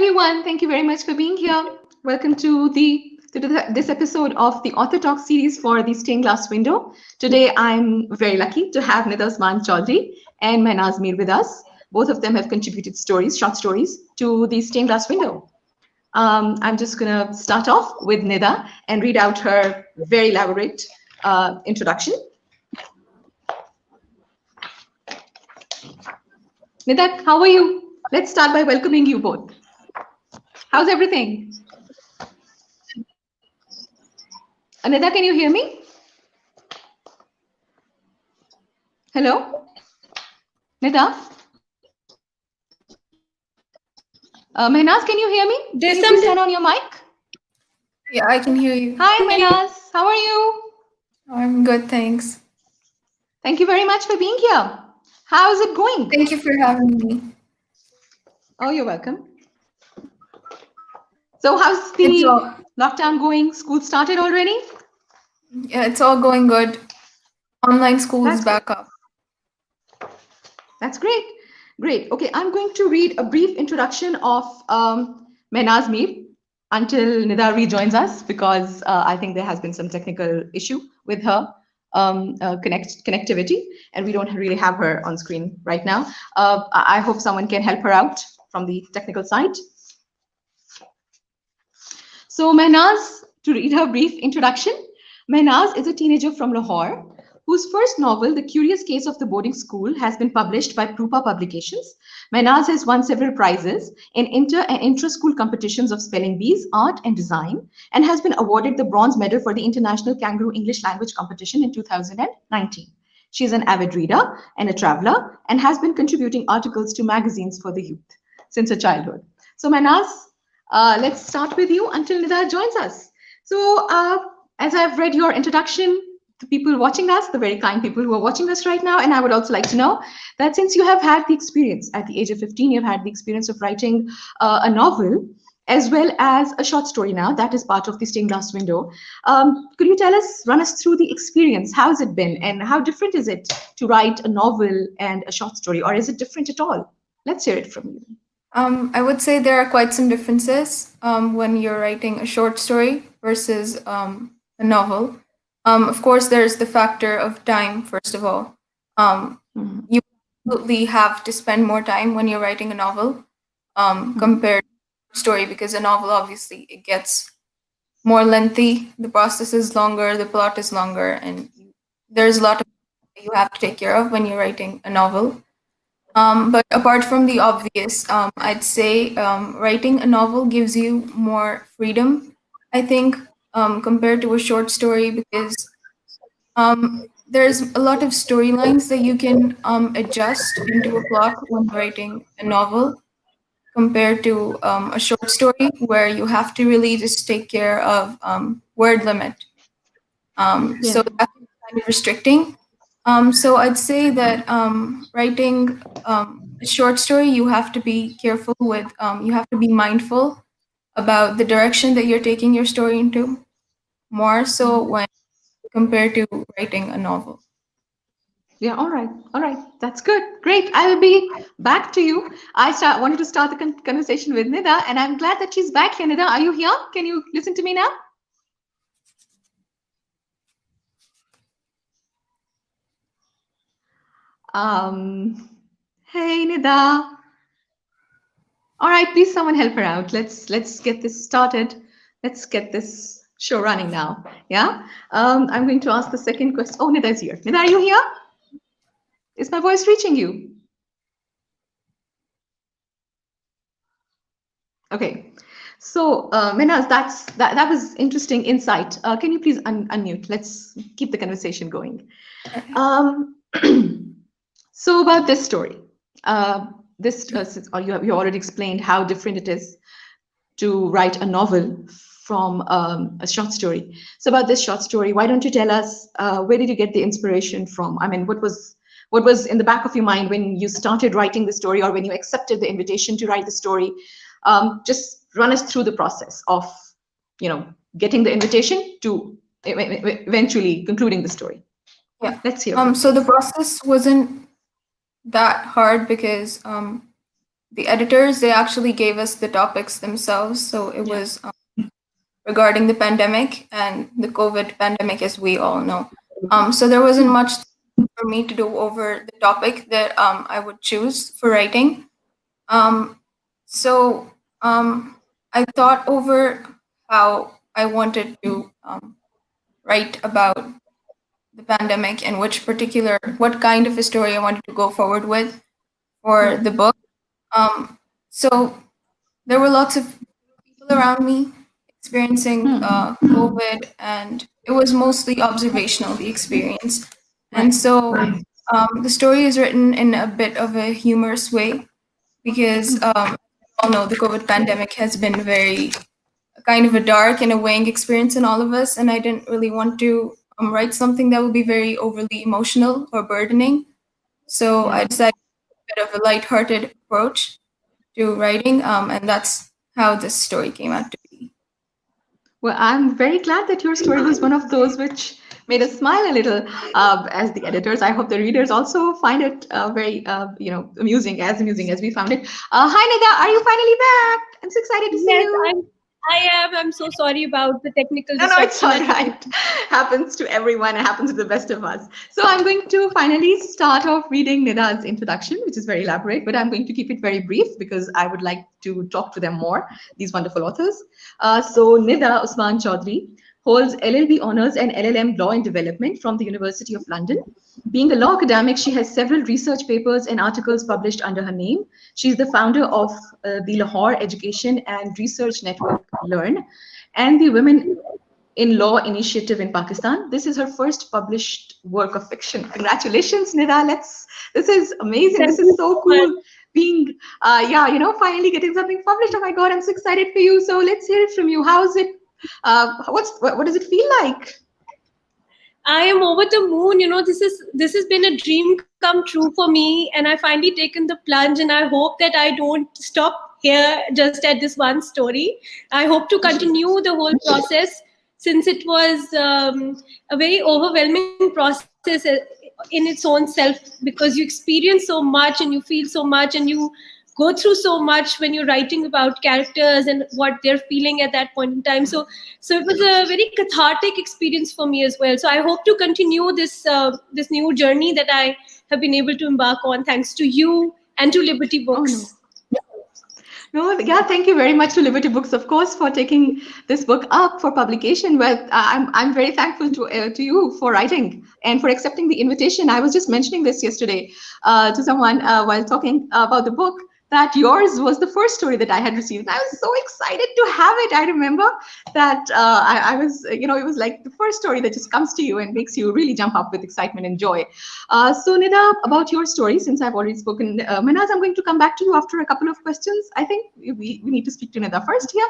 everyone. Thank you very much for being here. Welcome to this episode of the Author Talk series for the Stained Glass Window. Today, I'm very lucky to have Nida Chaudhary and Mehnaz Mir with us. Both of them have contributed short stories, to the Stained Glass Window. I'm just going to start off with Nida and read out her very elaborate introduction. Nida, how are you? Let's start by welcoming you both. How's everything? Nida, can you hear me? Hello? Nida? Mehnaz, can you hear me? Can you please turn on your mic? Yeah, I can hear you. Hi, Mehnaz. How are you? I'm good, thanks. Thank you very much for being here. How's it going? Thank you for having me. Oh, you're welcome. So how's the lockdown going? School started already? Yeah, it's all going good. Online school is back up. That's great. Great. Okay, I'm going to read a brief introduction of Mehnaz Mir until Nida rejoins us, because I think there has been some technical issue with her connectivity, and we don't really have her on screen right now. I hope someone can help her out from the technical side. So Mehnaz, to read her brief introduction, Mehnaz is a teenager from Lahore whose first novel, The Curious Case of the Boarding School, has been published by Prupa Publications. Mehnaz has won several prizes in inter- and intra-school competitions of spelling bees, art and design, and has been awarded the bronze medal for the International Kangaroo English Language Competition in 2019. She is an avid reader and a traveler and has been contributing articles to magazines for the youth since her childhood. So Mehnaz, let's start with you until Nida joins us. So as I've read your introduction, the people watching us, the very kind people who are watching us right now, and I would also like to know that since you have had the experience at the age of 15, you've had the experience of writing a novel as well as a short story now that is part of the Stained Glass Window. Could you run us through the experience? How has it been, and how different is it to write a novel and a short story, or is it different at all? Let's hear it from you. I would say there are quite some differences when you're writing a short story versus a novel. Of course, there's the factor of time, first of all. You absolutely have to spend more time when you're writing a novel compared to a story, because a novel, obviously, it gets more lengthy. The process is longer, the plot is longer, and there's a lot of you have to take care of when you're writing a novel. But apart from the obvious, I'd say writing a novel gives you more freedom, I think, compared to a short story, because there's a lot of storylines that you can adjust into a plot when writing a novel, compared to a short story where you have to really just take care of word limit. So that's kind of restricting. So I'd say that writing a short story, you have to be careful with, you have to be mindful about the direction that you're taking your story into, more so when compared to writing a novel. Yeah, all right. That's good. Great. I will be back to you. Wanted to start the conversation with Nida, and I'm glad that she's back here. Nida, are you here? Can you listen to me now? Hey, Nida. All right, please someone help her out. Let's get this started. Let's get this show running now. Yeah. I'm going to ask the second question. Oh, Nida is here. Nida, are you here? Is my voice reaching you? Okay. So, Mehnaz, that was interesting insight. Can you please unmute? Let's keep the conversation going. So about this story, you already explained how different it is to write a novel from a short story. So about this short story, why don't you tell us where did you get the inspiration from? I mean, what was in the back of your mind when you started writing the story, or when you accepted the invitation to write the story? Just run us through the process of, getting the invitation to eventually concluding the story. Yeah, let's hear. So the process wasn't that hard, because the editors, they actually gave us the topics themselves. So it Yeah. was regarding the pandemic and the COVID pandemic, as we all know. So there wasn't much for me to do over the topic that I would choose for writing. Um, so I thought over how I wanted to write about the pandemic and what kind of a story I wanted to go forward with for Hmm. the book. So there were lots of people around me experiencing Hmm. COVID, and it was mostly observational, the experience. And Right. so the story is written in a bit of a humorous way because all know the COVID pandemic has been very kind of a dark and a weighing experience in all of us, and I didn't really want to write something that would be very overly emotional or burdening. So I Yeah. decided a bit of a lighthearted approach to writing, and that's how this story came out to be. Well, I'm very glad that your story was one of those which made us smile a little as the editors. I hope the readers also find it very, amusing as we found it. Hi, Nida. Are you finally back? I'm so excited to see Yes, you. I am. I'm so sorry about the technical No, no, it's disruption all at the right. Happens to everyone. It happens to the best of us. So I'm going to finally start off reading Nida's introduction, which is very elaborate, but I'm going to keep it very brief because I would like to talk to them more, these wonderful authors. So Nida Usman Chaudhry holds LLB honors and LLM law in development from the University of London. Being a law academic, she has several research papers and articles published under her name. She's the founder of the Lahore Education and Research Network Learn and the Women in Law Initiative in Pakistan. This is her first published work of fiction. Congratulations, Nida. This is amazing. This Thank is you so so much. cool. Being, finally getting something published. Oh my God, I'm so excited for you. So let's hear it from you. How's it? What does it feel like? I am over the moon. This has been a dream come true for me, and I finally taken the plunge. And I hope that I don't stop here just at this one story. I hope to continue the whole process since it was a very overwhelming process in its own self because you experience so much and you feel so much and you go through so much when you're writing about characters and what they're feeling at that point in time. So it was a very cathartic experience for me as well. So I hope to continue this new journey that I have been able to embark on thanks to you and to Liberty Oh no. Books. No, yeah, thank you very much to Liberty Books, of course, for taking this book up for publication. Well, I'm very thankful to you for writing and for accepting the invitation. I was just mentioning this yesterday to someone while talking about the book that yours was the first story that I had received. And I was so excited to have it. I remember that I was, it was like the first story that just comes to you and makes you really jump up with excitement and joy. So Nida, about your story, since I've already spoken, Manaz, I'm going to come back to you after a couple of questions. I think we need to speak to Nida first here.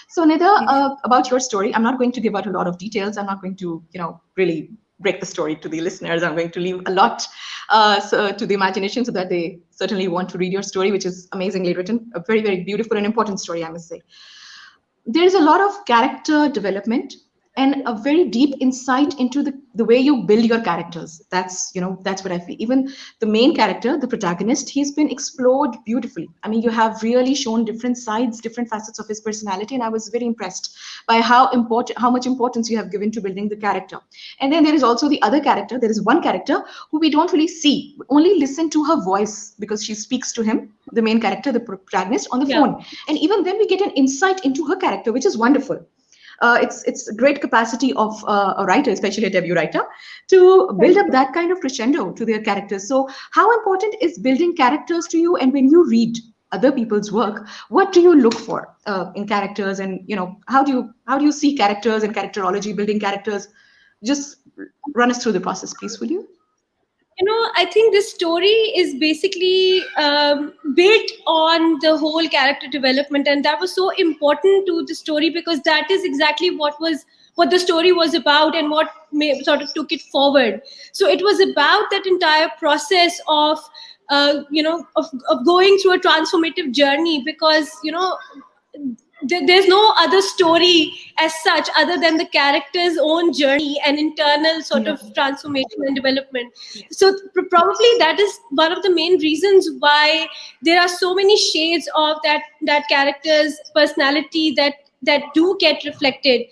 So Nida, about your story, I'm not going to give out a lot of details. I'm not going to, really break the story to the listeners. I'm going to leave a lot to the imagination so that they certainly want to read your story, which is amazingly written, a very, very beautiful and important story, I must say. There's a lot of character development and a very deep insight into the way you build your characters. That's what I feel. Even the main character, the protagonist, he's been explored beautifully. I mean, you have really shown different sides, different facets of his personality, and I was very impressed by how much importance you have given to building the character. And then there is also the other character. There is one character who we don't really see, we only listen to her voice because she speaks to him, the main character, the protagonist, on the Yeah. phone. And even then we get an insight into her character, which is wonderful. It's a great capacity of a writer, especially a debut writer, to build Thank up you. that kind of crescendo to their characters. So, how important is building characters to you? And when you read other people's work, what do you look for in characters? And how do you see characters and characterology, building characters? Just run us through the process, please, will you? I think this story is basically built on the whole character development, and that was so important to the story because that is exactly what the story was about and what sort of took it forward. So it was about that entire process of going through a transformative journey because there's no other story as such other than the character's own journey and internal sort of transformation and development. So probably that is one of the main reasons why there are so many shades of that character's personality that do get reflected,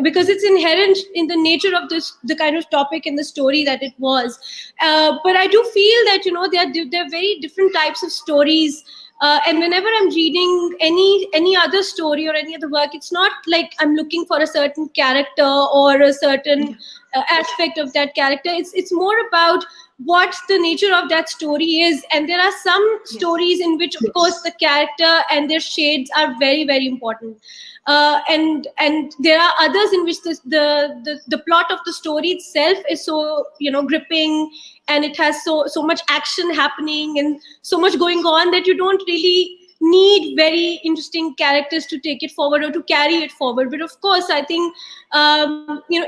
because it's inherent in the nature of the kind of topic in the story that it was. But I do feel that there are very different types of stories, and whenever I'm reading any other story or any other work, it's not like I'm looking for a certain character or a certain aspect of that character. It's more about what the nature of that story is. And there are some stories in which, of course, the character and their shades are very, very important. And there are others in which the plot of the story itself is so gripping, and it has so much action happening and so much going on that you don't really need very interesting characters to take it forward or to carry it forward. But of course, I think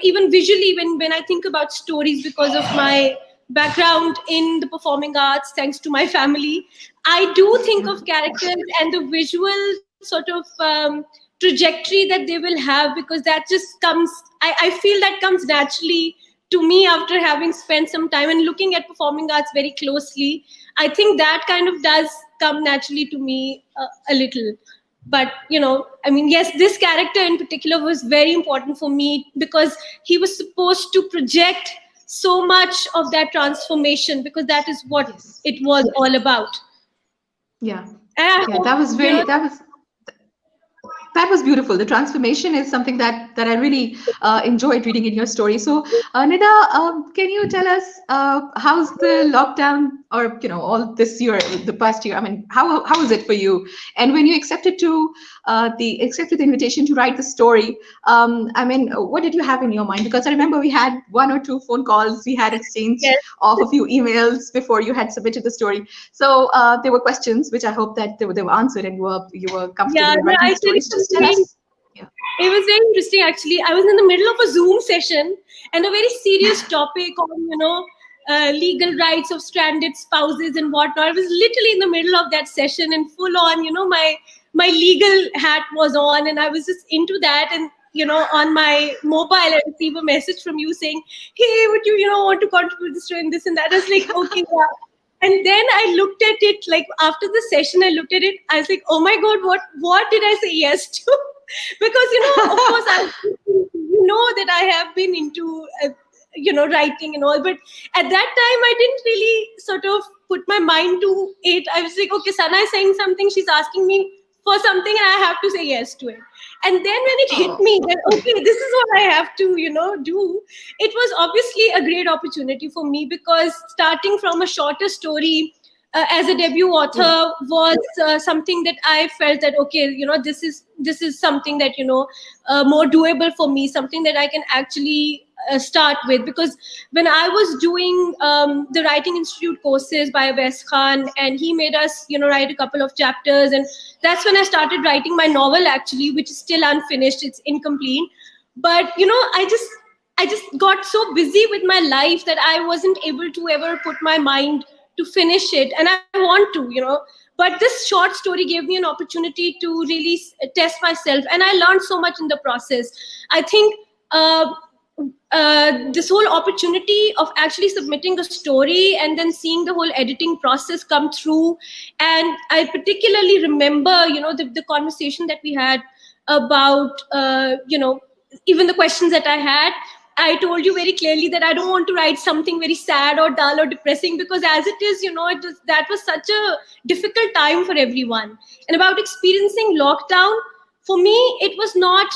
even visually, when I think about stories, because of my background in the performing arts, thanks to my family, I do think of characters and the visual sort of trajectory that they will have, because that just comes, I feel that comes naturally to me after having spent some time and looking at performing arts very closely. I think that kind of does come naturally to me a little. But yes, this character in particular was very important for me, because he was supposed to project so much of that transformation, because that is what it was all about. That was beautiful. The transformation is something that I really enjoyed reading in your story. So, Nida, can you tell us how's the lockdown, or all this year, the past year? I mean, how was it for you? And when you accepted the invitation to write the story, I mean, what did you have in your mind? Because I remember we had 1 or 2 phone calls, we had exchanged of a few emails before you had submitted the story. So there were questions which I hope that they were answered and you were comfortable in writing the story. Just tell us. It was very interesting, actually. I was in the middle of a Zoom session and a very serious topic on, legal rights of stranded spouses and whatnot. I was literally in the middle of that session and full on, my legal hat was on, and I was just into that. And, on my mobile, I received a message from you saying, hey, would you, want to contribute this and this and that? I was like, okay, yeah. And then I looked at it, like after the session, I looked at it. I was like, oh my God, what did I say yes to? Because, of course, that I have been into, writing and all. But at that time, I didn't really sort of put my mind to it. I was like, okay, Sana is saying something. She's asking me for something, and I have to say yes to it. And then when it hit me that, okay, this is what I have to, do, it was obviously a great opportunity for me, because starting from a shorter story as a debut author was something that I felt that, okay, this is something that, more doable for me, something that I can actually start with. Because when I was doing the Writing Institute courses by Wes Khan, and he made us, write a couple of chapters, and that's when I started writing my novel, actually, which is still unfinished. It's incomplete. But, I just got so busy with my life that I wasn't able to ever put my mind to finish it. And I want to, but this short story gave me an opportunity to really test myself. And I learned so much in the process. I think this whole opportunity of actually submitting a story and then seeing the whole editing process come through. And I particularly remember, the conversation that we had about, even the questions that I had. I told you very clearly that I don't want to write something very sad or dull or depressing, because as it is, that was such a difficult time for everyone. And about experiencing lockdown, for me, it was not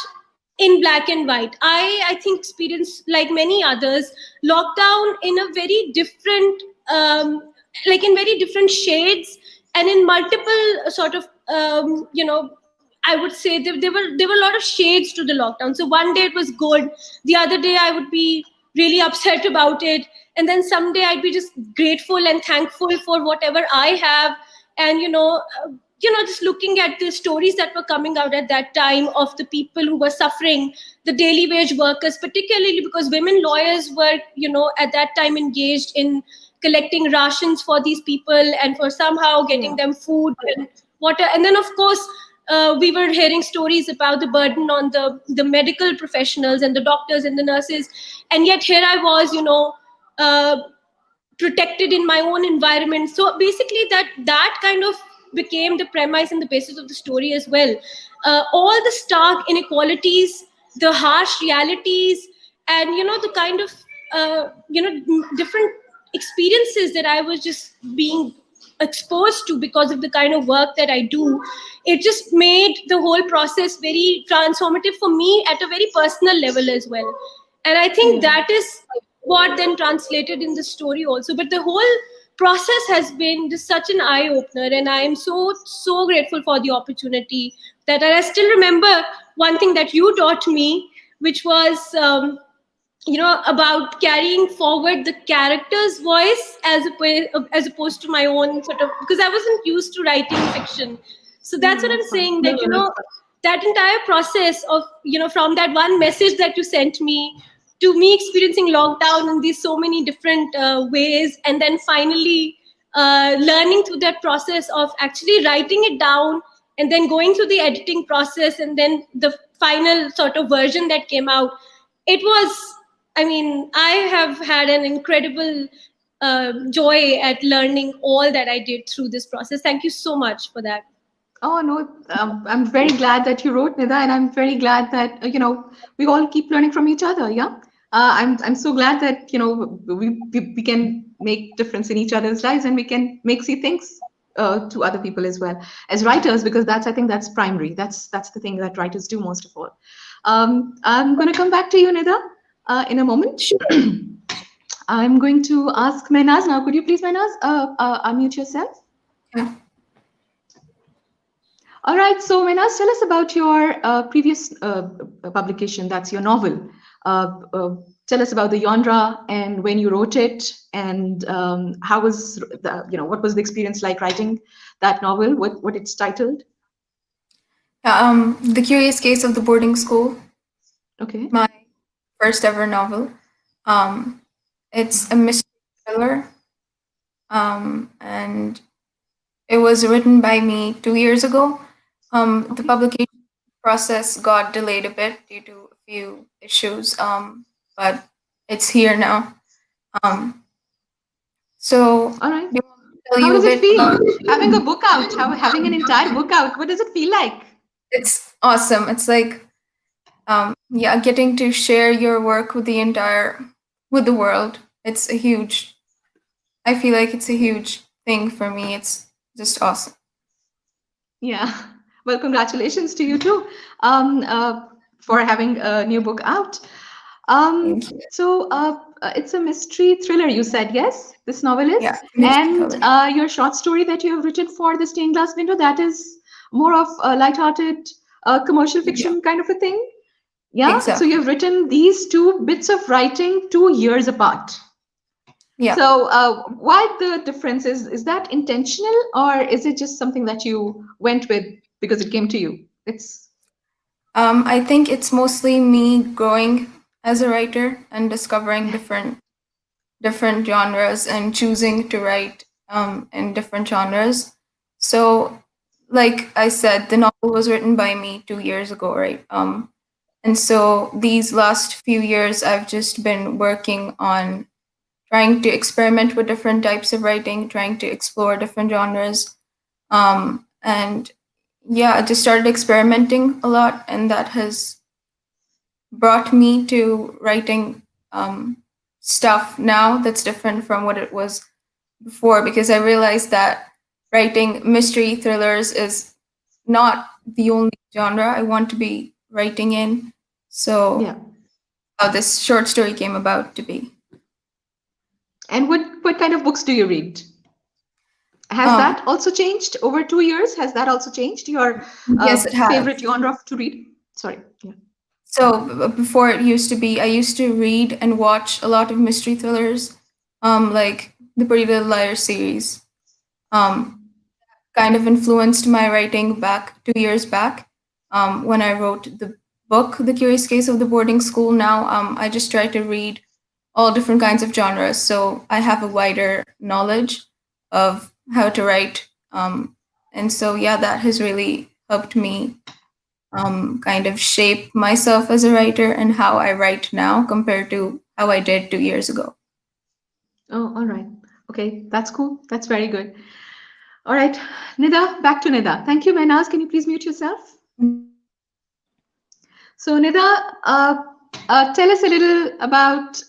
in black and white. I think experienced, like many others, lockdown in a very different, in very different shades, and in multiple sort of, I would say there were a lot of shades to the lockdown. So one day it was good, the other day I would be really upset about it, and then someday I'd be just grateful and thankful for whatever I have. And just looking at the stories that were coming out at that time of the people who were suffering, the daily wage workers, particularly because women lawyers were, at that time engaged in collecting rations for these people and for somehow getting them food and water. And then, of course, we were hearing stories about the burden on the medical professionals and the doctors and the nurses, and yet here I was, uh, protected in my own environment. So basically that kind of became the premise and the basis of the story as well. All the stark inequalities, the harsh realities, and the kind of different experiences that I was just being exposed to because of the kind of work that I do, it just made the whole process very transformative for me at a very personal level as well. And I think that is what then translated in the story also. But the whole process has been just such an eye opener, and I am so grateful for the opportunity. That I still remember one thing that you taught me, which was about carrying forward the character's voice as opposed to my own sort of, because I wasn't used to writing fiction. So that's what I'm saying, that that entire process of from that one message that you sent me to me experiencing lockdown in these so many different ways, and then finally learning through that process of actually writing it down and then going through the editing process and then the final sort of version that came out. It was, I mean, I have had an incredible joy at learning all that I did through this process. Thank you so much for that. Oh no, I'm very glad that you wrote, Nida, and I'm very glad that we all keep learning from each other. Yeah, I'm so glad that we can make difference in each other's lives, and we can make see things to other people as well as writers, because I think that's primary. That's the thing that writers do most of all. I'm going to come back to you, Nida, in a moment. I'm going to ask Mehnaz now. Could you please, Mehnaz, unmute yourself? Yeah. All right, so Mehnaz, tell us about your previous publication. That's your novel. Tell us about the genre and when you wrote it, and how was what was the experience like writing that novel? What it's titled? The Curious Case of the Boarding School. Okay. My first ever novel. It's a mystery thriller, and it was written by me 2 years ago. The publication process got delayed a bit due to a few issues, but it's here now. So, all right. How does it feel having a book out? Having an entire book out? What does it feel like? It's awesome. It's like, getting to share your work with the world. It's a huge. I feel like it's a huge thing for me. It's just awesome. Yeah. Well, congratulations to you too, for having a new book out. So it's a mystery thriller, you said, yes? This novel is? Yeah. And your short story that you have written for the stained glass window, that is more of a lighthearted commercial fiction kind of a thing? Yeah? Exactly. So you've written these two bits of writing 2 years apart. Yeah. So why the difference? Is that intentional, or is it just something that you went with because it came to you? I think it's mostly me growing as a writer and discovering different genres and choosing to write in different genres. So, like I said, the novel was written by me 2 years ago, right? And so these last few years, I've just been working on trying to experiment with different types of writing, trying to explore different genres. And yeah, I just started experimenting a lot, and that has brought me to writing stuff now that's different from what it was before, because I realized that writing mystery thrillers is not the only genre I want to be writing in. So Yeah. how this short story came about to be. And what kind of books do you read? Has that also changed over 2 years? Has that also changed your yes, it has. favorite genre to read? Sorry. Yeah. So before it used to be, I used to read and watch a lot of mystery thrillers, like the Pretty Little Liars series. Kind of influenced my writing back 2 years back, when I wrote the book, The Curious Case of the Boarding School. Now, I just try to read all different kinds of genres, so I have a wider knowledge of how to write. And so, yeah, that has really helped me kind of shape myself as a writer and how I write now compared to how I did 2 years ago. Oh, all right. Okay, that's cool. That's very good. All right, Nida, back to Nida. Thank you, Mehnaz. Can you please mute yourself? So, Nida, tell us a little about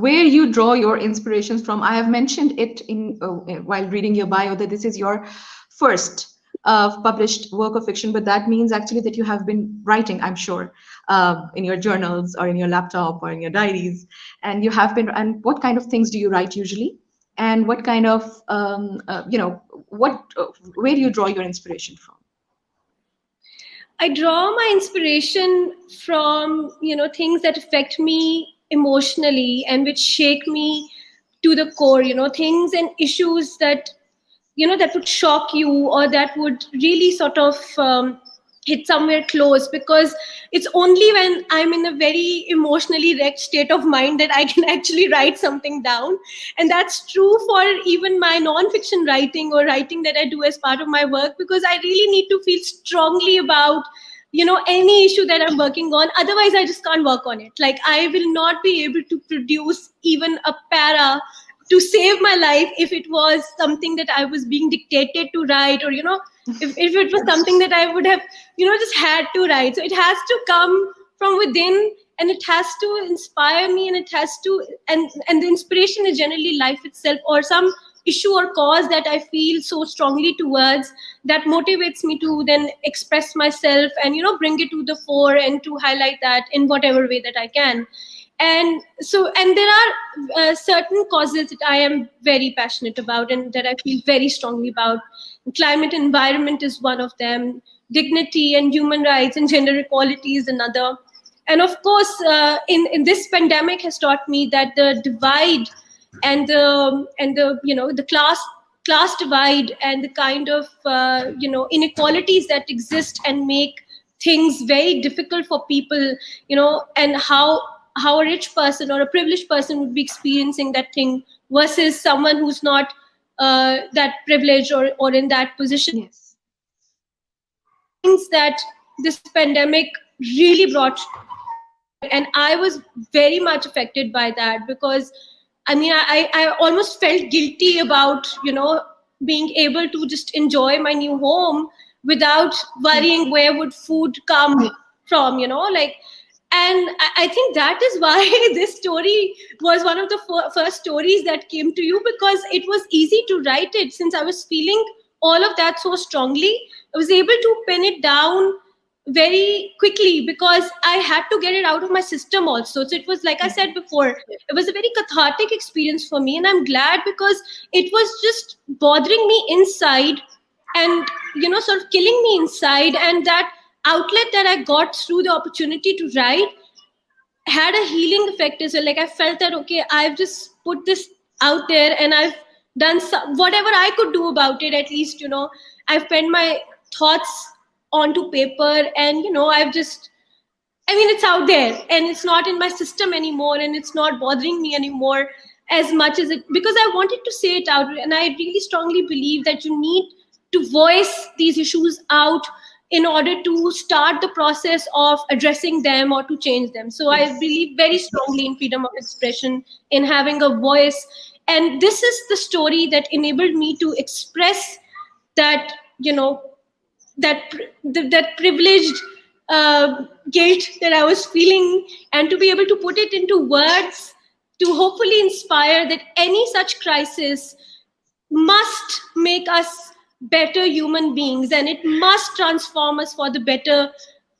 where you draw your inspirations from. I have mentioned it in while reading your bio that this is your first published work of fiction, but that means actually that you have been writing, I'm sure, in your journals or in your laptop or in your diaries, and you have been. And what kind of things do you write usually? And what kind of where do you draw your inspiration from? I draw my inspiration from, things that affect me emotionally and which shake me to the core, things and issues that, that would shock you or that would really sort of hit somewhere close, because it's only when I'm in a very emotionally wrecked state of mind that I can actually write something down. And that's true for even my non-fiction writing or writing that I do as part of my work, because I really need to feel strongly about any issue that I'm working on. Otherwise I just can't work on it. Like, I will not be able to produce even a para to save my life if it was something that I was being dictated to write, or if it was something that I would have just had to write. So it has to come from within, and it has to inspire me, and it has to and the inspiration is generally life itself, or some issue or cause that I feel so strongly towards, that motivates me to then express myself and bring it to the fore and to highlight that in whatever way that I can. And there are certain causes that I am very passionate about and that I feel very strongly about. Climate and environment is one of them. Dignity and human rights and gender equality is another. And of course, in this pandemic has taught me that the divide and the class divide and the kind of inequalities that exist and make things very difficult for people, and how a rich person or a privileged person would be experiencing that thing versus someone who's not that privileged or in that position. Yes. Things that this pandemic really brought forward, and I was very much affected by that, because I almost felt guilty about being able to just enjoy my new home without worrying where would food come from, like. And I think that is why this story was one of the first stories that came to you, because it was easy to write it since I was feeling all of that so strongly. I was able to pin it down very quickly because I had to get it out of my system also. So it was, like I said before, it was a very cathartic experience for me. And I'm glad, because it was just bothering me inside and, sort of killing me inside. And that outlet that I got through the opportunity to write had a healing effect as well. Like, I felt that, okay, I've just put this out there and I've done whatever I could do about it. At least, I've penned my thoughts onto paper, and, it's out there and it's not in my system anymore, and it's not bothering me anymore as much as it, because I wanted to say it out. And I really strongly believe that you need to voice these issues out in order to start the process of addressing them or to change them. So I believe very strongly in freedom of expression, in having a voice. And this is the story that enabled me to express that, that privileged guilt that I was feeling, and to be able to put it into words to hopefully inspire that any such crisis must make us better human beings, and it must transform us for the better,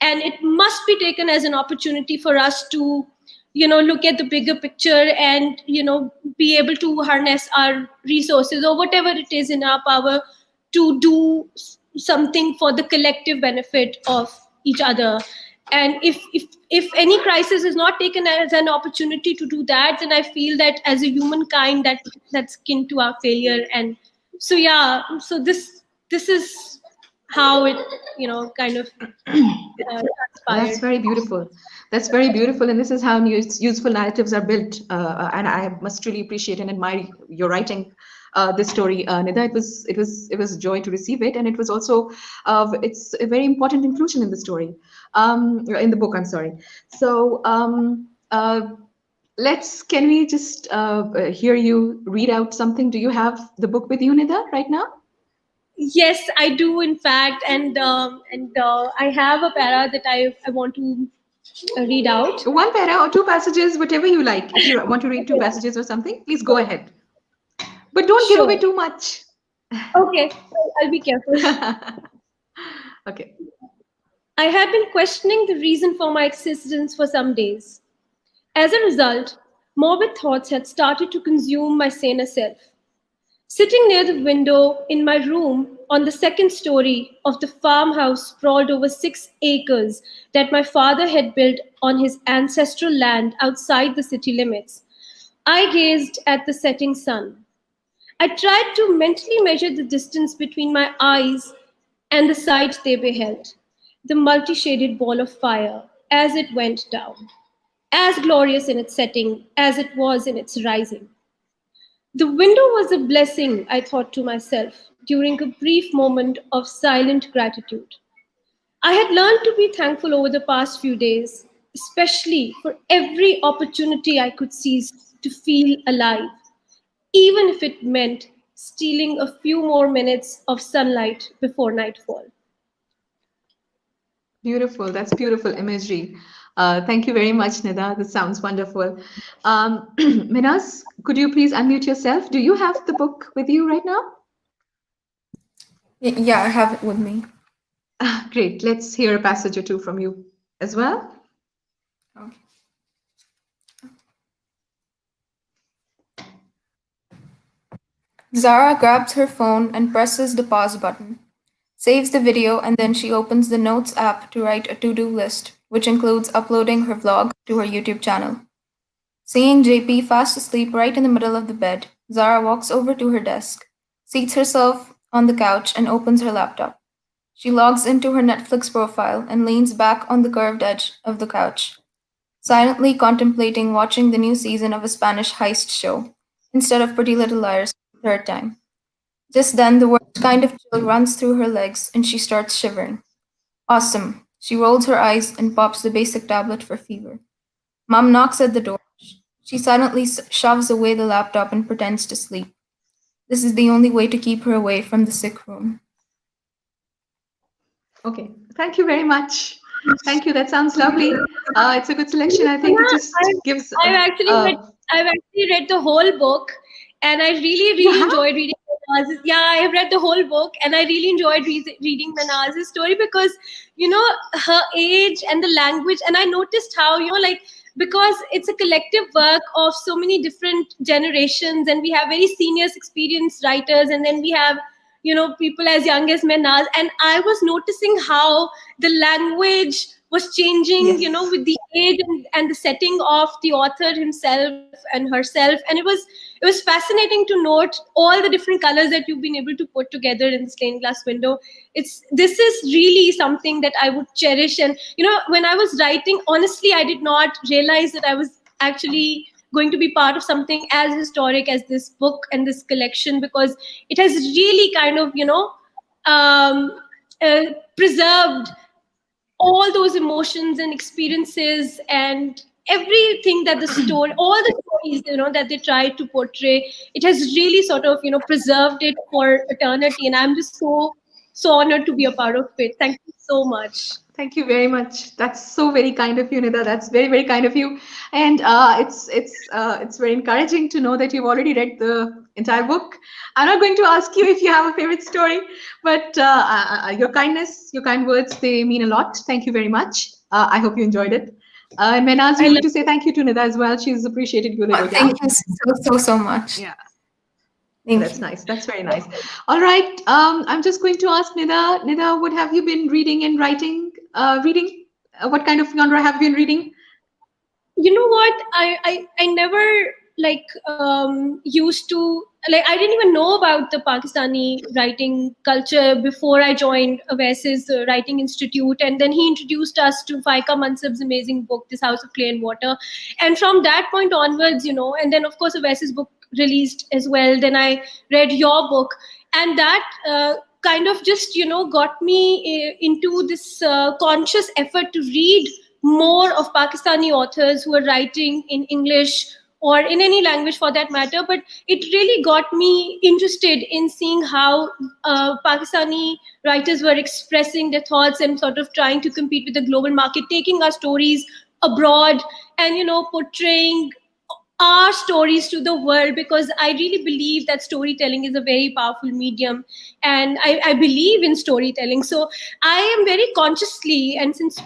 and it must be taken as an opportunity for us to look at the bigger picture and be able to harness our resources or whatever it is in our power to do something for the collective benefit of each other. And if any crisis is not taken as an opportunity to do that, then I feel that as a humankind that's akin to our failure. And so this is how it kind of transpired. That's very beautiful. That's very beautiful, and this is how useful narratives are built. And I must really appreciate and admire your writing this story, Nida. It was a joy to receive it, and it was also it's a very important inclusion in the story, in the book. I'm sorry. So can we just hear you read out something? Do you have the book with you, Nida, right now? Yes, I do, in fact, and I have a para that I want to read out. One para or two passages, whatever you like. If you want to read two Okay. passages or something, please go ahead. But don't give away Sure. too much. Okay, I'll be careful. Okay. I had been questioning the reason for my existence for some days. As a result, morbid thoughts had started to consume my saner self. Sitting near the window in my room on the second story of the farmhouse sprawled over 6 acres that my father had built on his ancestral land outside the city limits, I gazed at the setting sun. I tried to mentally measure the distance between my eyes and the sight they beheld, the multi shaded ball of fire as it went down, as glorious in its setting as it was in its rising. The window was a blessing, I thought to myself during a brief moment of silent gratitude. I had learned to be thankful over the past few days, especially for every opportunity I could seize to feel alive, even if it meant stealing a few more minutes of sunlight before nightfall. Beautiful. That's beautiful imagery. Thank you very much, Nida. This sounds wonderful. Minas, could you please unmute yourself? Do you have the book with you right now? Yeah, I have it with me. Great. Let's hear a passage or two from you as well. Okay. Zara grabs her phone and presses the pause button, saves the video, and then she opens the Notes app to write a to-do list, which includes uploading her vlog to her YouTube channel. Seeing JP fast asleep right in the middle of the bed, Zara walks over to her desk, seats herself on the couch, and opens her laptop. She logs into her Netflix profile and leans back on the curved edge of the couch, silently contemplating watching the new season of a Spanish heist show instead of Pretty Little Liars for the third time. Just then, the worst kind of chill runs through her legs and she starts shivering. Awesome. She rolls her eyes and pops the basic tablet for fever. Mom knocks at the door. She silently shoves away the laptop and pretends to sleep. This is the only way to keep her away from the sick room. Okay. Thank you very much. Thank you. That sounds lovely. It's a good selection. I think it Yeah, just I've, gives. I've actually read I've actually read the whole book, and I really You really have? enjoyed reading Manaz's. Yeah, I have read the whole book, and I really enjoyed reading Manaz's story because her age and the language, and I noticed how like because it's a collective work of so many different generations, and we have very senior experienced writers, and then we have people as young as Manaz, and I was noticing how the language was changing Yes. with the age and the setting of the author himself and herself, and it was fascinating to note all the different colors that you've been able to put together in the stained glass window. This is really something that I would cherish, and when I was writing, honestly, I did not realize that I was actually going to be part of something as historic as this book and this collection, because it has really kind of um, preserved all those emotions and experiences and everything that the story, all the stories that they try to portray, it has really sort of preserved it for eternity, and I'm just so honored to be a part of it. Thank you so much. Thank you very much. That's so very kind of you, Nida. That's very, very kind of you. And it's very encouraging to know that you've already read the entire book. I'm not going to ask you if you have a favorite story, but your kindness, your kind words, they mean a lot. Thank you very much. I hope you enjoyed it. And Menaz, I you love need to say thank you to Nida as well. She's appreciated you a little. Yeah. Thank you so much. Yeah. Thank That's you. nice. That's very nice. All right. I'm just going to ask Nida. Nida, what have you been reading and writing? Reading? What kind of genre have you been reading? You know what, I never like used to, like, I didn't even know about the Pakistani writing culture before I joined Aves's writing institute, and then he introduced us to Faika Mansab's amazing book, This House of Clay and Water, and from that point onwards, and then of course Aves's book released as well. Then I read your book, and that kind of just got me into this conscious effort to read more of Pakistani authors who are writing in English or in any language for that matter. But it really got me interested in seeing how Pakistani writers were expressing their thoughts and sort of trying to compete with the global market, taking our stories abroad and portraying our stories to the world, because I really believe that storytelling is a very powerful medium, and I believe in storytelling. So I am very consciously, and since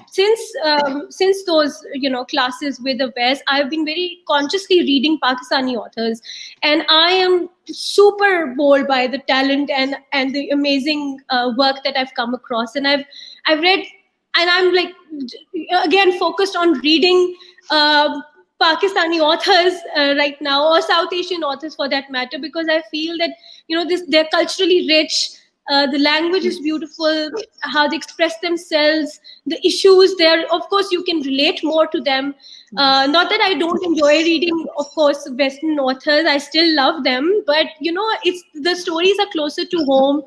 those classes with the West, I've been very consciously reading Pakistani authors, and I am super bowled by the talent and the amazing work that I've come across, and I've read, and I'm like again focused on reading Pakistani authors right now, or South Asian authors for that matter, because I feel that they're culturally rich. The language is beautiful, how they express themselves, the issues there. Of course, you can relate more to them. Not that I don't enjoy reading, of course, Western authors. I still love them, but it's the stories are closer to home.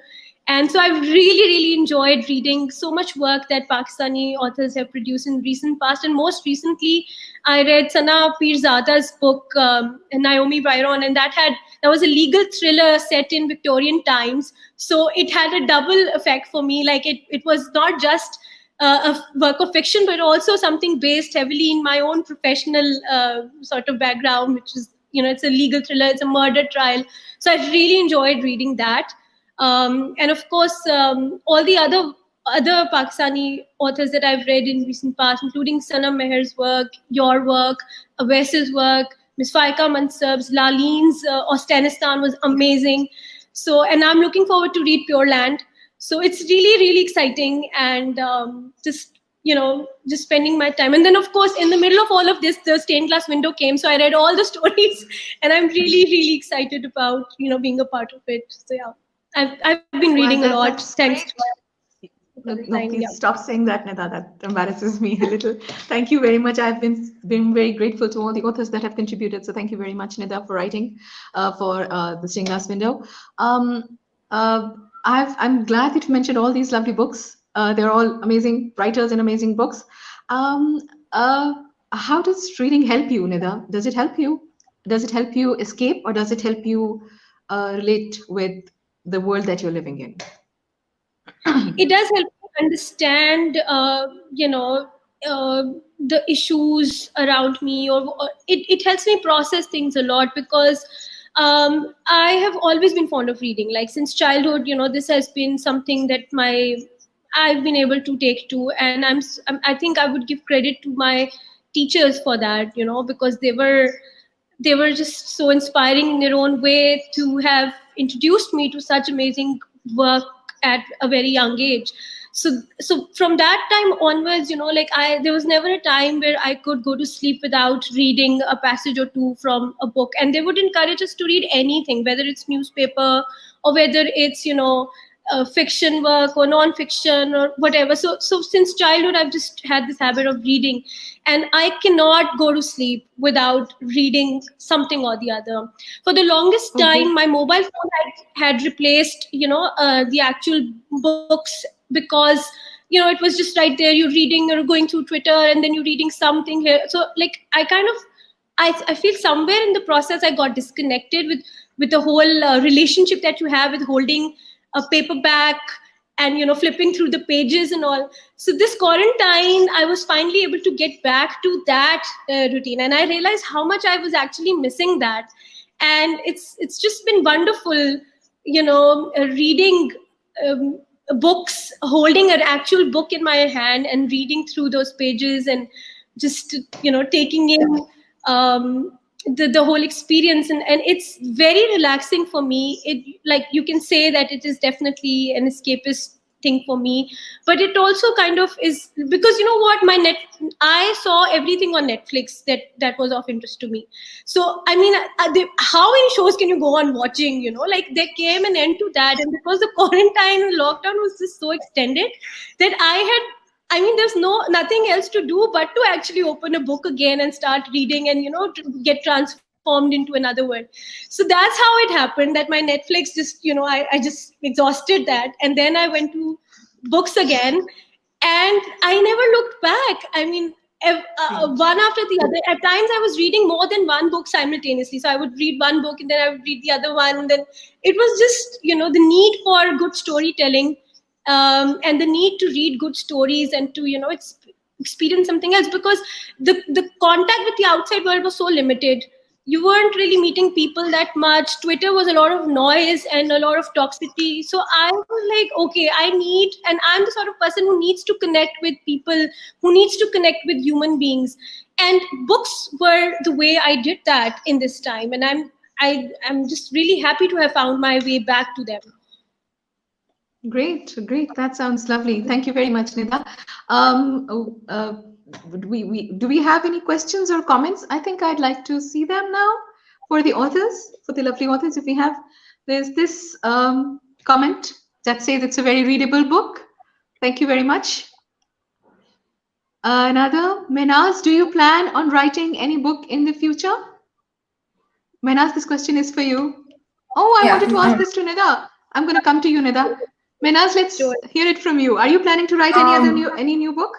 And so I've really, really enjoyed reading so much work that Pakistani authors have produced in recent past. And most recently, I read Sana Pirzada's book, Naomi Byron, and that was a legal thriller set in Victorian times. So it had a double effect for me. Like it was not just a work of fiction, but also something based heavily in my own professional sort of background, which is, it's a legal thriller, it's a murder trial. So I really enjoyed reading that. And of course, all the other Pakistani authors that I've read in recent past, including Sanam Meher's work, your work, Awai's work, Ms. Faika Mansab's, Laline's Austanistan was amazing. So, and I'm looking forward to read Pure Land. So it's really, really exciting, and just spending my time. And then, of course, in the middle of all of this, the stained glass window came. So I read all the stories, and I'm really, really excited about being a part of it. So yeah. I've been reading a lot. Thanks. No, please stop saying that, Nida. That embarrasses me a little. Thank you very much. I've been very grateful to all the authors that have contributed. So thank you very much, Nida, for writing for the Stained Glass Window. I'm glad that you mentioned all these lovely books. They're all amazing writers and amazing books. How does reading help you, Nida? Does it help you? Does it help you escape, or does it help you relate with the world that you're living in? It does help me understand, the issues around me, or it helps me process things a lot, because I have always been fond of reading. Like since childhood, this has been something that I've been able to take to, and I think I would give credit to my teachers for that, because they were just so inspiring in their own way to have introduced me to such amazing work at a very young age. So from that time onwards, there was never a time where I could go to sleep without reading a passage or two from a book. And they would encourage us to read anything, whether it's newspaper or whether it's, fiction work or non-fiction or whatever. So since childhood, I've just had this habit of reading, and I cannot go to sleep without reading something or the other. For the longest time, my mobile phone had replaced, the actual books, because it was just right there. You're reading, you're going through Twitter, and then you're reading something here. So like I feel somewhere in the process I got disconnected with the whole relationship that you have with holding a paperback and flipping through the pages and all. So this quarantine, I was finally able to get back to that routine, and I realized how much I was actually missing that. And it's just been wonderful, reading books, holding an actual book in my hand and reading through those pages, and just taking in the whole experience, and it's very relaxing for me. It, like, you can say that it is definitely an escapist thing for me, but it also kind of is, because I saw everything on Netflix that was of interest to me. So I mean, how many shows can you go on watching? There came an end to that, and because the quarantine lockdown was just so extended that there's nothing else to do but to actually open a book again and start reading, and to get transferred transformed into another world. So that's how it happened, that my Netflix just, I just exhausted that. And then I went to books again, and I never looked back. I mean, one after the other. At times I was reading more than one book simultaneously. So I would read one book and then I would read the other one. And then it was just, the need for good storytelling, and the need to read good stories and to, experience something else, because the contact with the outside world was so limited. You weren't really meeting people that much. Twitter was a lot of noise and a lot of toxicity. So I was like, okay, and I'm the sort of person who needs to connect with people, who needs to connect with human beings. And books were the way I did that in this time. And I'm just really happy to have found my way back to them. Great. That sounds lovely. Thank you very much, Nida. Do we have any questions or comments? I think I'd like to see them now for the authors, for the lovely authors. If we have, there's this comment that says it's a very readable book. Thank you very much. Another, Menaz, do you plan on writing any book in the future? Menaz, this question is for you. Oh, I wanted to ask this to Nida. I'm going to come to you, Nida. Menaz, let's hear it from you. Are you planning to write any new book?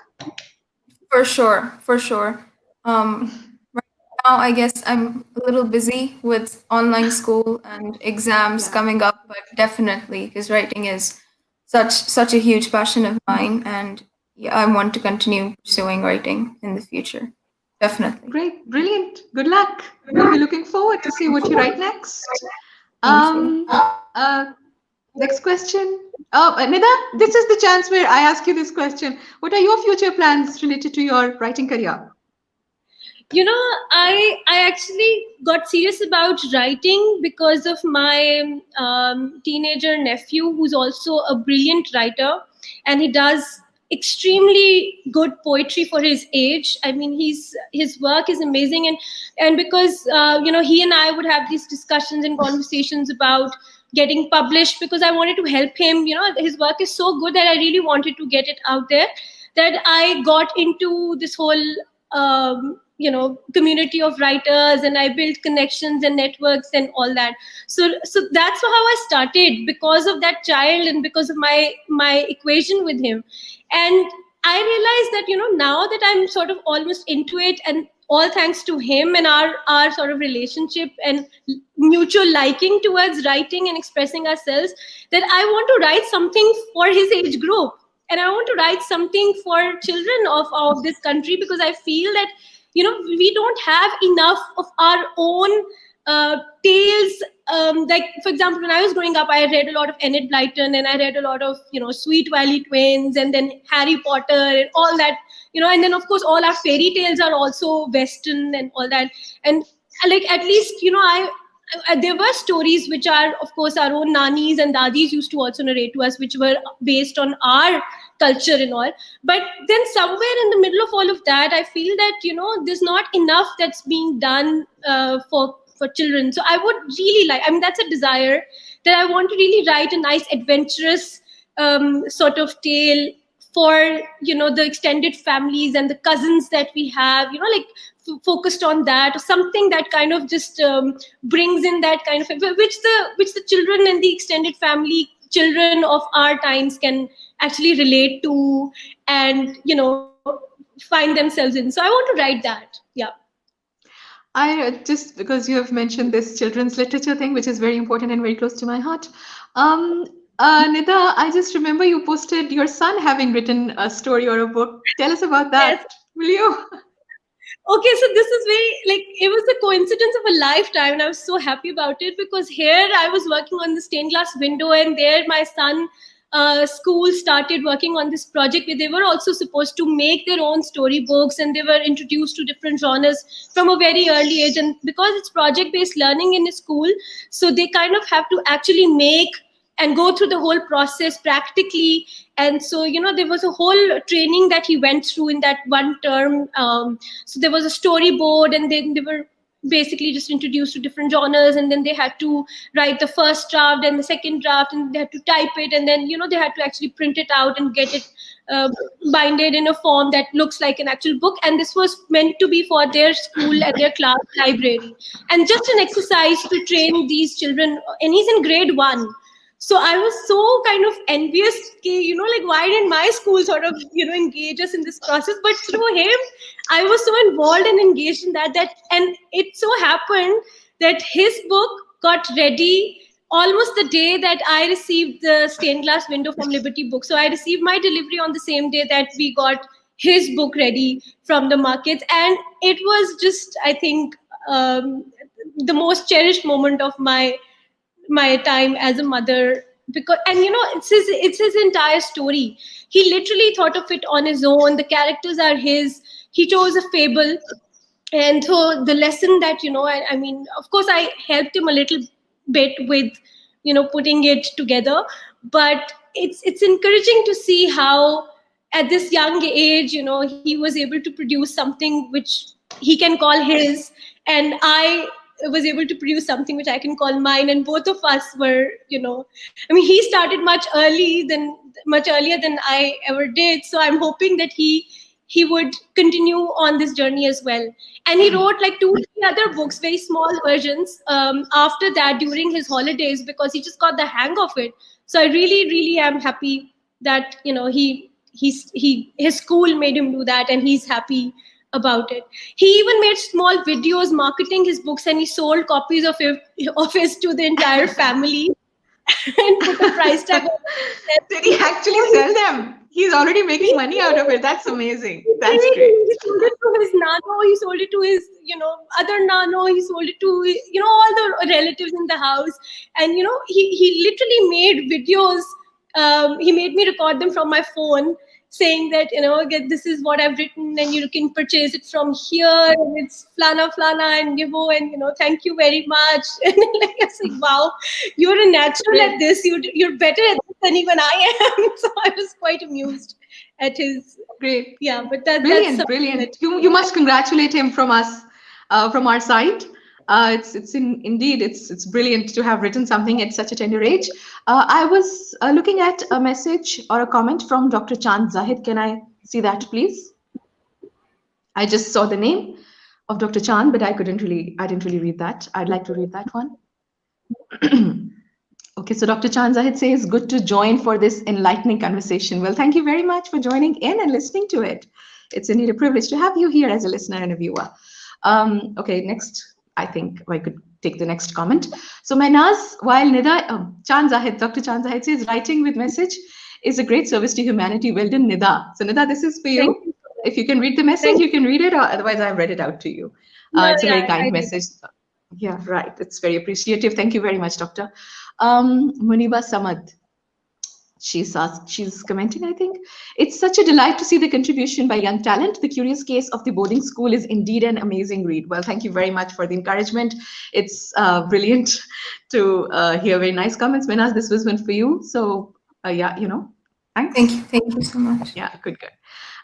For sure. Right now, I guess I'm a little busy with online school and exams coming up, but definitely, because writing is such a huge passion of mine, and I want to continue pursuing writing in the future. Definitely. Great, brilliant. Good luck. We'll be looking forward to see what you write next. Next question. Nida, this is the chance where I ask you this question. What are your future plans related to your writing career? I actually got serious about writing because of my teenager nephew, who's also a brilliant writer, and he does extremely good poetry for his age. I mean, his work is amazing, and because he and I would have these discussions and conversations about getting published, because I wanted to help him. His work is so good that I really wanted to get it out there, that I got into this whole community of writers, and I built connections and networks and all that. So that's how I started, because of that child and because of my equation with him. And I realized that now that I'm sort of almost into it, and all thanks to him and our sort of relationship and mutual liking towards writing and expressing ourselves, that I want to write something for his age group, and I want to write something for children of this country, because I feel that we don't have enough of our own tales. Like, for example, when I was growing up, I read a lot of Enid Blyton, and I read a lot of Sweet Valley Twins, and then Harry Potter and all that, and then of course all our fairy tales are also Western and all that. And like, at least there were stories which are, of course, our own nannies and dadis used to also narrate to us, which were based on our culture and all. But then somewhere in the middle of all of that, I feel that there's not enough that's being done for children. So I would really like, that's a desire, that I want to really write a nice adventurous sort of tale for the extended families and the cousins that we have, focused on that, or something that kind of just brings in that kind of, which the children and the extended family children of our times can actually relate to and find themselves in. So I want to write that. Yeah. I just, because you have mentioned this children's literature thing, which is very important and very close to my heart. Nida, I just remember you posted your son having written a story or a book. Tell us about that, Yes. will you? Okay, so this is it was the coincidence of a lifetime, and I was so happy about it, because here I was working on the stained glass window, and there my son school started working on this project where they were also supposed to make their own storybooks, and they were introduced to different genres from a very early age. And because it's project-based learning in a school, so they kind of have to actually make and go through the whole process practically. And so, there was a whole training that he went through in that one term. So there was a storyboard, and then they were basically just introduced to different genres, and then they had to write the first draft and the second draft, and they had to type it, and then they had to actually print it out and get it binded in a form that looks like an actual book. And this was meant to be for their school and their class library, and just an exercise to train these children. And he's in grade 1. So I was so kind of envious, like, why didn't my school sort of, engage us in this process? But through him, I was so involved and engaged in that, and it so happened that his book got ready almost the day that I received the stained glass window from Liberty Books. So I received my delivery on the same day that we got his book ready from the markets. And it was just, I think, the most cherished moment of my time as a mother, because, and it's his entire story. He literally thought of it on his own. The characters are his. He chose a fable, and so the lesson that I mean, of course, I helped him a little bit with putting it together, but it's encouraging to see how at this young age he was able to produce something which he can call his, and I was able to produce something which I can call mine. And both of us were, I mean, he started much earlier than I ever did. So I'm hoping that he would continue on this journey as well. And he wrote like 2-3 other books, very small versions, after that during his holidays, because he just got the hang of it. So I really, really am happy that his school made him do that, and he's happy about it. He even made small videos marketing his books, and he sold copies of his to the entire family and put a price tag on it. Did he actually sell them? He's already making money out of it. That's amazing. That's great. He sold it to his nano, he sold it to his, other nano, he sold it to, all the relatives in the house. And, he literally made videos. He made me record them from my phone, saying that, this is what I've written, and you can purchase it from here, and it's flana and and thank you very much. And like, I was like, wow, you're a natural at this. You're better at this than even I am. So I was quite amused at his. Great. Yeah, but that's brilliant. You must congratulate him from us, from our side. Indeed it's brilliant to have written something at such a tender age. I was looking at a message or a comment from Dr. Chand Zahid. Can I see that, please? I just saw the name of Dr. Chand, but I didn't really read that. I'd like to read that one. Okay, so Dr. Chand Zahid says, good to join for this enlightening conversation. Well, thank you very much for joining in and listening to it. It's indeed a privilege to have you here as a listener and a viewer. Okay, next. I think I could take the next comment. So Mehnaz, while Nida, Dr. Chand Zahid says, writing with message is a great service to humanity. Well done, Nida. So Nida, this is for you. If you can read the message, you can read it, or otherwise I've read it out to you. It's a very kind message. Yeah, right. It's very appreciative. Thank you very much, Doctor. Muniba Samad. She's commenting, I think. It's such a delight to see the contribution by young talent. The Curious Case of the Boarding School is indeed an amazing read. Well, thank you very much for the encouragement. It's brilliant to hear very nice comments. Mehnaz, this was one for you. So yeah, thanks. Thank you so much. Yeah, good.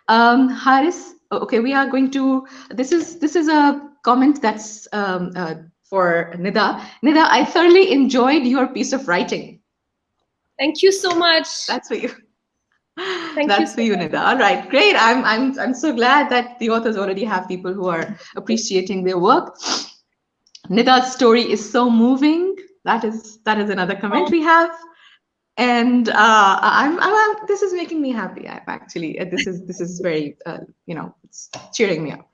Haris, okay, we are going to, this is a comment that's for Nida. Nida, I thoroughly enjoyed your piece of writing. Thank you so much. That's for you. That's for you, Nida. All right, great. I'm so glad that the authors already have people who are appreciating their work. Nida's story is so moving. That is another comment we have, and this is making me happy. I'm actually this is very it's cheering me up.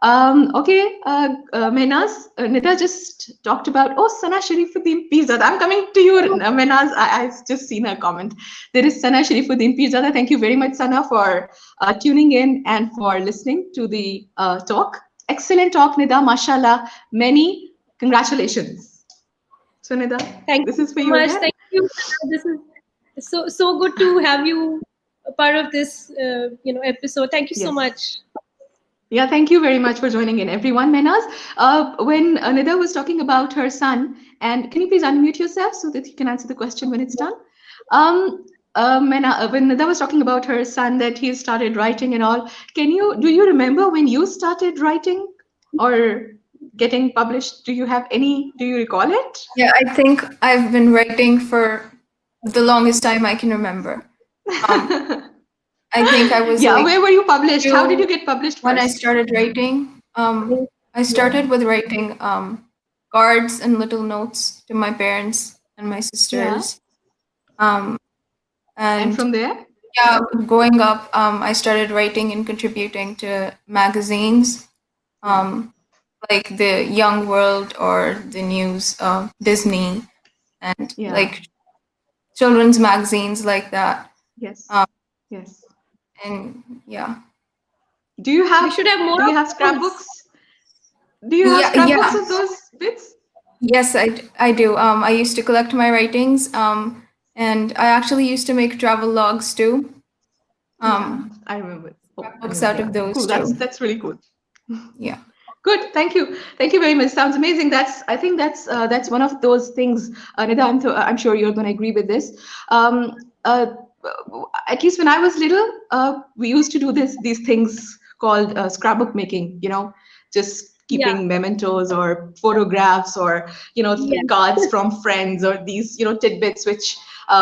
Okay, Mehnaz, Nida just talked about, Sana Sharifuddin Pirzada. I'm coming to you, Mehnaz. I've just seen her comment. There is Sana Sharifuddin Pirzada. Thank you very much, Sana, for tuning in and for listening to the talk. Excellent talk, Nida. Mashallah. Many congratulations. So, Nida, this is for you. Thank you. This is so good to have you a part of this episode. Thank you so much. Yeah, thank you very much for joining in, everyone. Mehnaz, when Nida was talking about her son, and can you please unmute yourself so that you can answer the question when it's done? When Nida was talking about her son, that he started writing and all, do you remember when you started writing? Or getting published? Do you recall it? Yeah, I think I've been writing for the longest time I can remember. I think I was Yeah, like where were you published? How did you 2 get published when I first? started writing. I started with writing cards and little notes to my parents and my Yeah. sisters. Um, And and from there? yeah, growing up, I started writing and contributing to magazines, Yeah. like the Young World or the News, Disney, and Yeah. like children's magazines like that. Yes. Um, Yes. and yeah, Do you We have should have more do you have of those. scrapbooks? Do you have yeah, scrapbooks yeah. of those bits? Yes, I do. I used to collect my writings, and I actually used to make travel logs too. Yeah, Um, I remember. Oh, I Scrapbooks mean, out yeah, of those cool. too. That's really cool. Yeah. Good, thank you very much. Sounds amazing. I think that's one of those things, Nida. I'm sure you're going to agree with this. Um, uh, at least when I was little, we used to do these things called scrapbook making. Just Yeah. keeping mementos or photographs or Yes. cards from friends or these tidbits which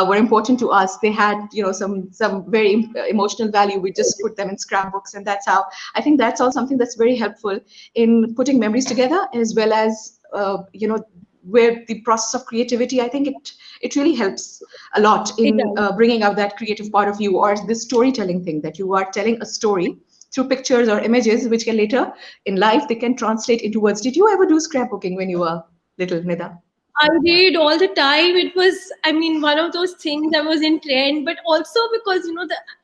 were important to us. They had some very emotional value. We just put them in scrapbooks, and that's how I think that's all something that's very helpful in putting memories together, as well as where the process of creativity. I think it really helps a lot It in does. bringing out that creative part of you, or this storytelling thing, that you are telling a story through pictures or images, which can later in life they can translate into words. Did you ever do scrapbooking when you were little, Nida? I did all the time. It was, I mean, one of those things that was in trend, but also because,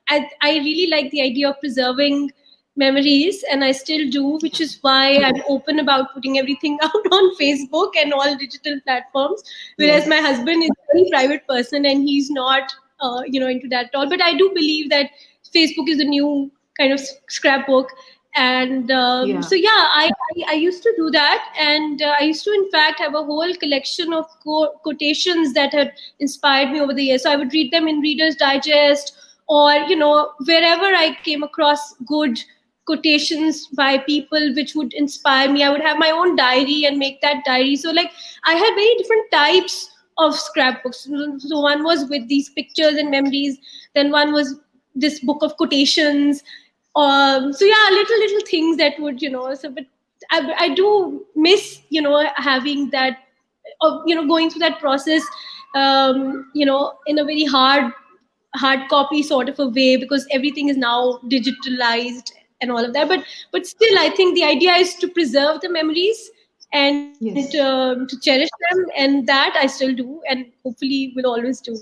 I really like the idea of preserving memories, and I still do, which is why I'm open about putting everything out on Facebook and all digital platforms. Whereas my Yes. husband is a very private person and he's not, into that at all. But I do believe that Facebook is the new kind of scrapbook. And Yeah. so yeah, I used to do that, and I used to in fact have a whole collection of quotations that had inspired me over the years. So I would read them in Reader's Digest, or wherever I came across good quotations by people which would inspire me. I would have my own diary and make that diary. So like I had very different types of scrapbooks. So one was with these pictures and memories, then one was this book of quotations. So yeah, little things that would, so but I do miss, having that, going through that process, in a very hard copy sort of a way, because everything is now digitalized and all of that. But still, I think the idea is to preserve the memories and Yes. to cherish them, and that I still do, and hopefully will always do.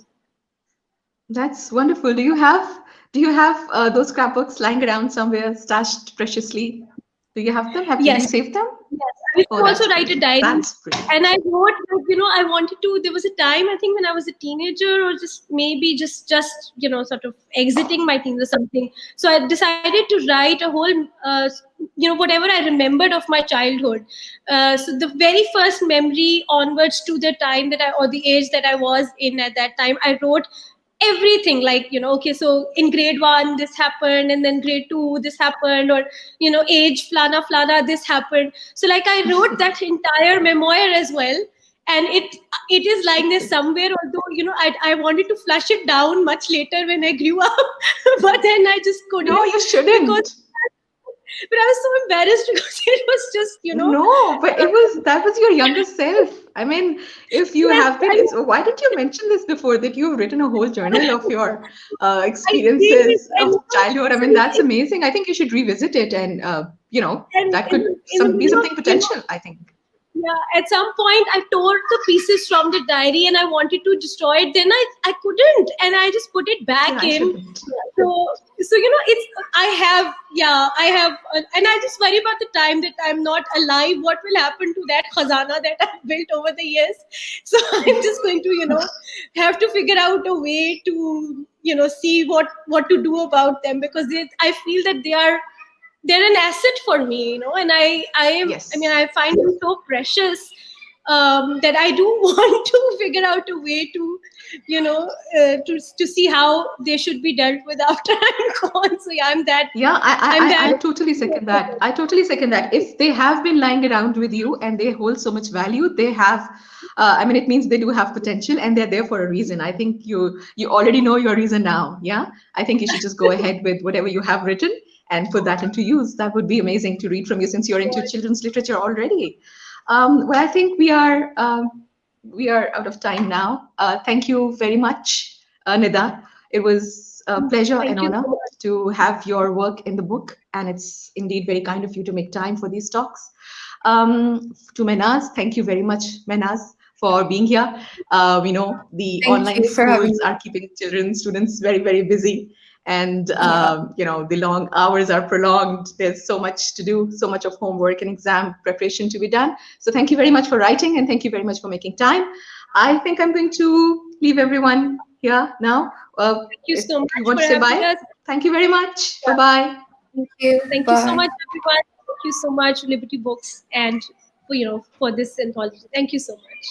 That's wonderful. Do you have those scrapbooks lying around somewhere, stashed preciously? Do you have them? Have Did you Yes. save them? Yes, I used Oh, to also that's write a brilliant. diary, That's brilliant. and I wrote that, I wanted to. There was a time, I think, when I was a teenager, or just maybe just sort of exiting my teens or something. So I decided to write a whole, whatever I remembered of my childhood. So the very first memory onwards to the time or the age that I was in at that time, I wrote everything, like, okay, so in grade 1 this happened, and then grade 2 this happened, or age flana this happened. So like I wrote that entire memoir as well, and it is lying there somewhere, although I wanted to flush it down much later when I grew up. But then I just No, couldn't, you because shouldn't. but I was so embarrassed because it was just, No, but that was your younger self. I mean, if you yes, have been, so why didn't you mention this before, that you've written a whole journal of your I did, experiences and of childhood? I so mean, that's amazing. I think you should revisit it, and and that could in the be middle of, something potential, I think. yeah, at some point I tore the pieces from the diary and I wanted to destroy it. Then I couldn't, and I just put it Yeah, back I in. shouldn't. So it's I have, and I just worry about the time that I'm not alive. What will happen to that khazana that I've built over the years? So I'm just going to have to figure out a way to see what to do about them, because I feel that they're an asset for me, and I am, I mean, Yes. I find them so precious. that I do want to figure out a way to, to see how they should be dealt with after I'm gone. So yeah, I'm that. Yeah, I'm I that. totally second that. I totally second that. If they have been lying around with you and they hold so much value, they have, I mean, it means they do have potential and they're there for a reason. I think you already know your reason now. Yeah, I think you should just go ahead with whatever you have written and put that into use. That would be amazing to read from you since you're into children's literature already. Well, I think we are out of time now. Thank you very much, Nida. It was a pleasure and Thank you honor so much. to have your work in the book, and it's indeed very kind of you to make time for these talks. To Mehnaz, thank you very much, Mehnaz, for being here. We know the Thank online you for having schools me. are keeping children, students very, very busy. And Yeah. the long hours are prolonged. There's so much to do, so much of homework and exam preparation to be done. So thank you very much for writing, and thank you very much for making time. I think I'm going to leave everyone here now. Thank you If so you much want for to say having bye, us. thank you very much. Bye bye. Thank you. Thank you so Bye. much, everyone. Thank you so much, Liberty Books, and for this anthology. Thank you so much.